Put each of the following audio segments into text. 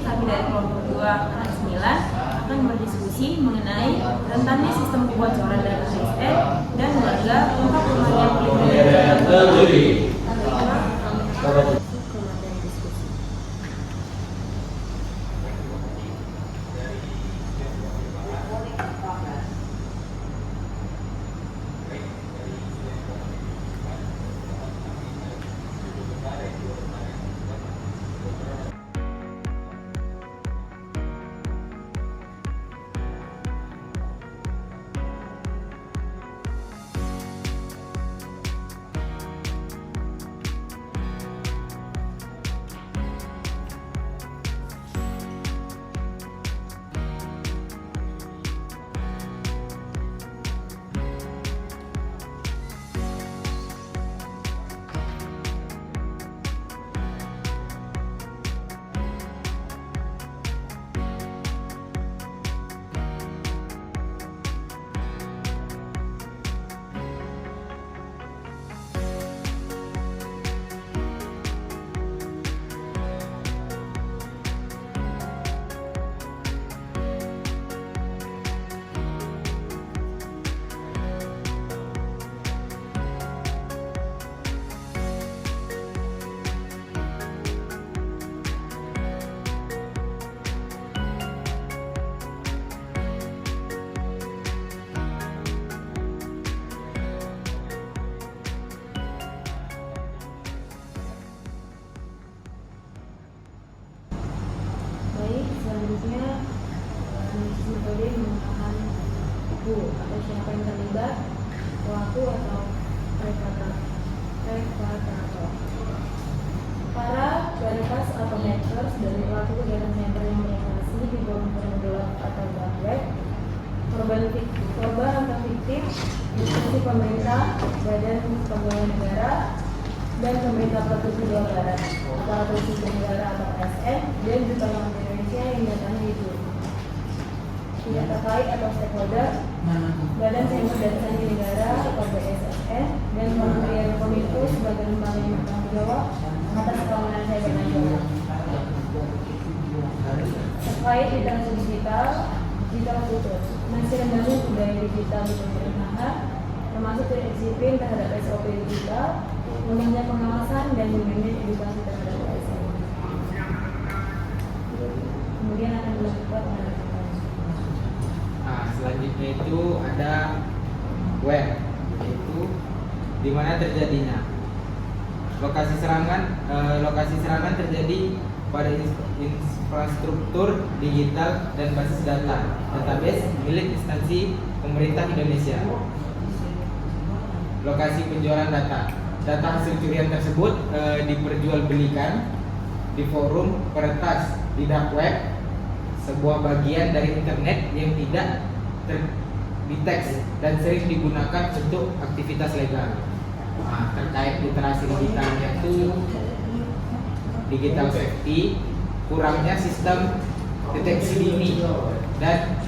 kami dari kelompok 2 anak 9 akan berdiskusi mengenai rentannya sistem kebocoran data ASN dan warga untuk pemakaian pelindungan. Baik, selanjutnya metode menggunakan who atau siapa yang terlibat, pelaku atau preparator. Para veritas atau hackers dari pelaku kegiatan cyber yang beroperasi di forum gelap atau dark web, korban atau fiktif, institusi pemerintah, badan pegawai negara, dan pemerintah provinsi Jawa Barat, aparatur sipil negara atau ASN, dan juga Bank Indonesia yang datanya itu tidak terkait atau stakeholder, Badan Cyber dan Sandi Negara atau BSSN, dan Kementerian Kominfo sebagai lembaga yang bertanggung jawab atas keamanan cyber nasional. Terkait literasi digital kultur, masih rendahnya budaya digital di pemerintahan, termasuk disiplin terhadap SOP digital, lemahnya pengawasan dan minimnya edukasi terhadap ASN. Kemudian akan dilakukan selanjutnya itu ada web, yaitu di mana terjadinya lokasi serangan terjadi pada infrastruktur digital dan basis data database milik instansi pemerintah Indonesia. Lokasi penjualan data hasil curian tersebut diperjualbelikan di forum peretas di dark web, sebuah bagian dari internet yang tidak terdeteksi dan sering digunakan untuk aktivitas legal. Terkait literasi digitalnya itu digital safety, kurangnya sistem deteksi dini dan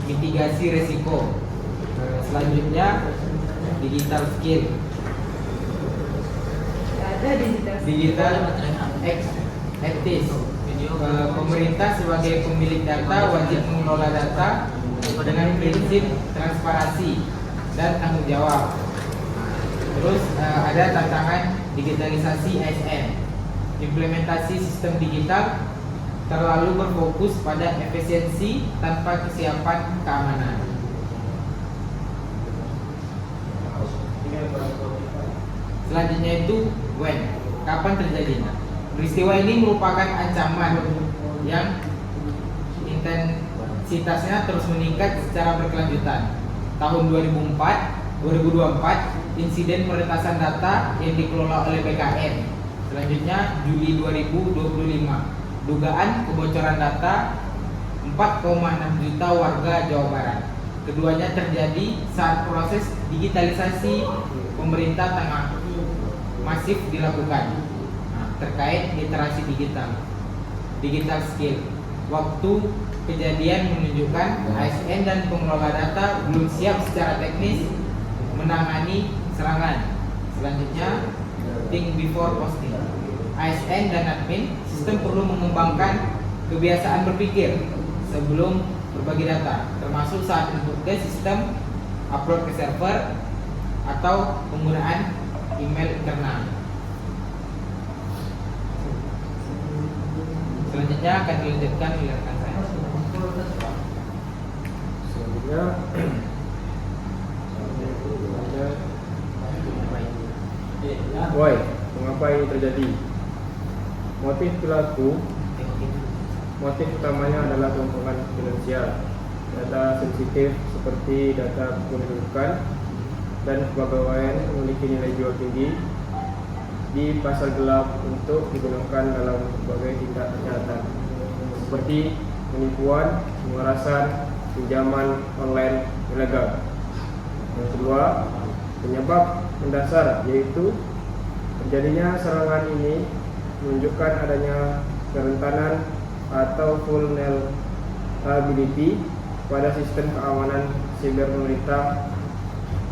mitigasi resiko. Selanjutnya digital skill, digital etis. Pemerintah sebagai pemilik data wajib mengelola data dengan prinsip transparansi dan tanggung jawab. Terus ada tantangan digitalisasi ASN. Implementasi sistem digital terlalu berfokus pada efisiensi tanpa kesiapan keamanan. Selanjutnya itu when, kapan terjadinya? Peristiwa ini merupakan ancaman yang intensitasnya terus meningkat secara berkelanjutan. Tahun 2024, insiden peretasan data yang dikelola oleh BKN. Selanjutnya Juli 2025, dugaan kebocoran data 4,6 juta warga Jawa Barat. Keduanya terjadi saat proses digitalisasi pemerintah tengah masif dilakukan. Terkait literasi digital skill, waktu kejadian menunjukkan ASN dan pengelola data belum siap secara teknis menangani serangan. Selanjutnya, think before posting. ASN dan admin sistem perlu mengembangkan kebiasaan berpikir sebelum berbagi data, termasuk saat input ke sistem, upload ke server, atau penggunaan email internal. Selanjutnya akan dilanjutkan oleh rekan saya. Selanjutnya why, mengapa ini terjadi? Motif utamanya adalah kelompokan finansial, data sensitif seperti data kependudukan dan kepegawaian memiliki nilai jual tinggi di pasar gelap untuk digunakan dalam berbagai tindak kejahatan seperti penipuan, pemerasan, pinjaman online ilegal. Yang kedua, penyebab mendasar yaitu terjadinya serangan ini menunjukkan adanya kerentanan atau vulnerability pada sistem keamanan siber pemerintah,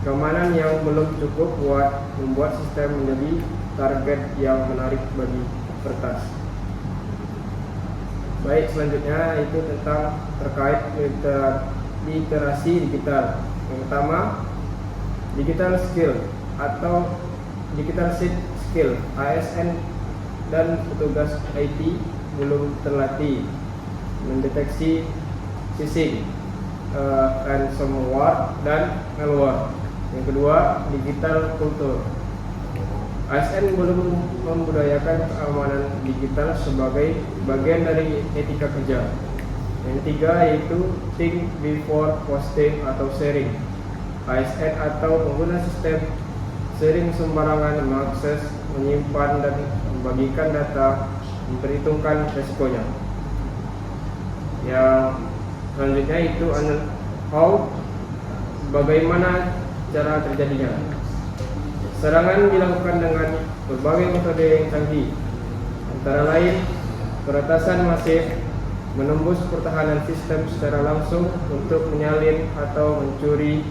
keamanan yang belum cukup kuat membuat sistem menjadi target yang menarik bagi peretas. Baik, selanjutnya itu tentang terkait literasi digital. Yang pertama, digital skill atau digital skill ASN dan petugas IT belum terlatih mendeteksi phishing, ransomware dan malware. Yang kedua, digital culture. ASN belum membudayakan keamanan digital sebagai bagian dari etika kerja. Yang ketiga yaitu think before posting atau sharing. ASN atau pengguna sistem sering sembarangan mengakses, menyimpan dan membagikan data, memperhitungkan resikonya. Yang selanjutnya itu bagaimana cara terjadinya. Serangan dilakukan dengan berbagai metode yang canggih, antara lain peretasan masif, menembus pertahanan sistem secara langsung untuk menyalin atau mencuri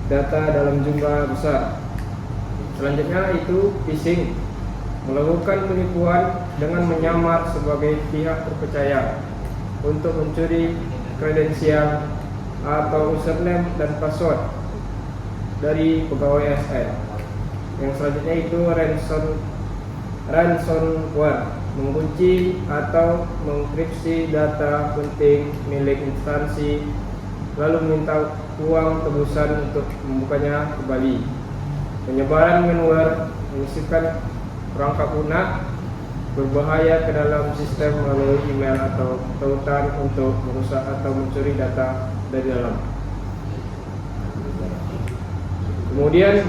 data dalam jumlah besar. Selanjutnya itu phishing, melakukan penipuan dengan menyamar sebagai pihak terpercaya untuk mencuri kredensial atau username dan password dari pegawai ASN. Yang selanjutnya itu ransomware, mengunci atau mengenkripsi data penting milik instansi lalu meminta uang tebusan untuk membukanya kembali. Penyebaran malware, menyisipkan perangkat lunak berbahaya ke dalam sistem melalui email atau tautan untuk merusak atau mencuri data dari dalam. Kemudian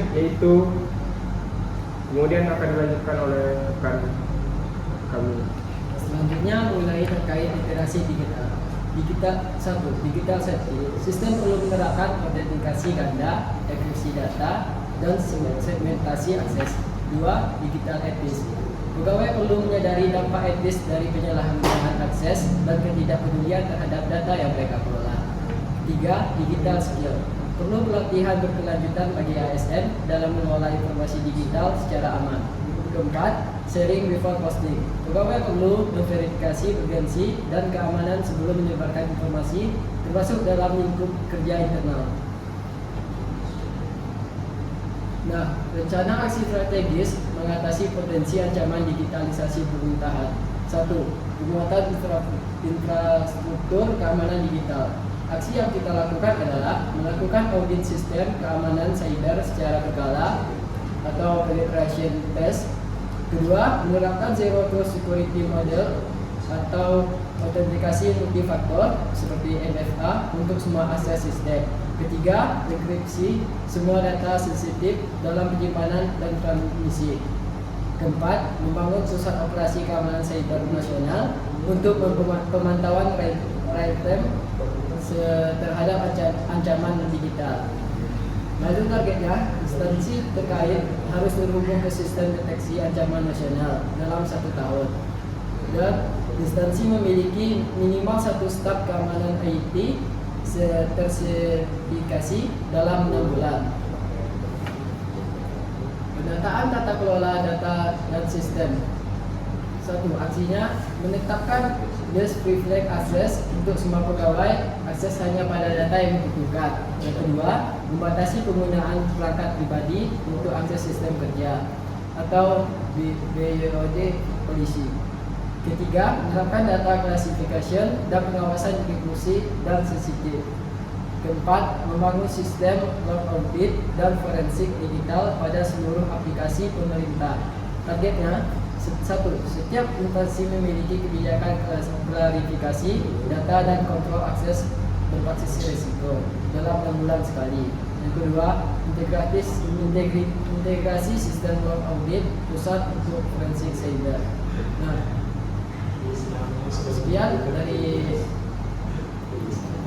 akan dilanjutkan oleh rekan kami. Selanjutnya mulai terkait literasi digital. Digital safety. Sistem perlu menerapkan autentikasi ganda, enkripsi data, dan segmentasi akses. 2. Digital ethics. Pegawai perlu menyadari dampak etis dari penyalahgunaan akses dan ketidakpedulian terhadap data yang mereka kelola. 3. Digital skill. Perlu pelatihan berkelanjutan bagi ASN dalam mengelola informasi digital secara aman. 4. Sharing before posting. Pegawai perlu memverifikasi urgensi dan keamanan sebelum menyebarkan informasi, termasuk dalam lingkup kerja internal. Nah, rencana aksi strategis mengatasi potensi ancaman digitalisasi pemerintahan. 1. Penguatan infrastruktur keamanan digital. Aksi yang kita lakukan adalah melakukan audit sistem keamanan cyber secara berkala atau penetration test. Kedua, menerapkan Zero Trust Security Model atau autentikasi multifaktor seperti MFA untuk semua akses sistem. Ketiga, enkripsi semua data sensitif dalam penyimpanan dan transmisi. Keempat, membangun pusat operasi keamanan cyber nasional untuk pemantauan real-time terhadap ancaman digital. Lalu targetnya, instansi terkait harus terhubung ke sistem deteksi ancaman nasional dalam 1 tahun. Dan instansi memiliki minimal 1 staf keamanan IT tersertifikasi dalam 6 bulan. Penataan tata kelola data dan sistem. 1. Aksinya menetapkan This privilege access untuk semua pegawai, akses hanya pada data yang dibutuhkan. Yang kedua, membatasi penggunaan perangkat pribadi untuk akses sistem kerja atau BYOD polisi. Ketiga, menerapkan data classification dan pengawasan inklusi dan sensitif. Keempat, membangun sistem log audit dan forensik digital pada seluruh aplikasi pemerintah. Targetnya, satu, setiap instansi memiliki kebijakan klarifikasi data dan kontrol akses berbasis risiko dalam 6 bulan sekali. Yang kedua, integrasi sistem log audit pusat untuk forensik cyber. Nah,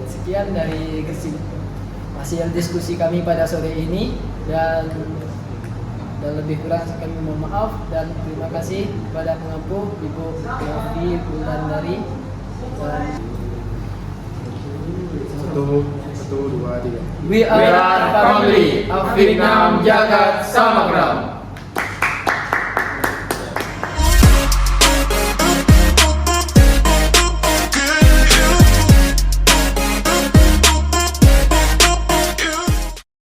sekian dari hasil diskusi kami pada sore ini, dan lebih kurang kami mohon maaf dan terima kasih kepada pengampu Ibu Yofi Wulandari. Satu, dua, tiga. We are family. Afiknam Jagat Samagram.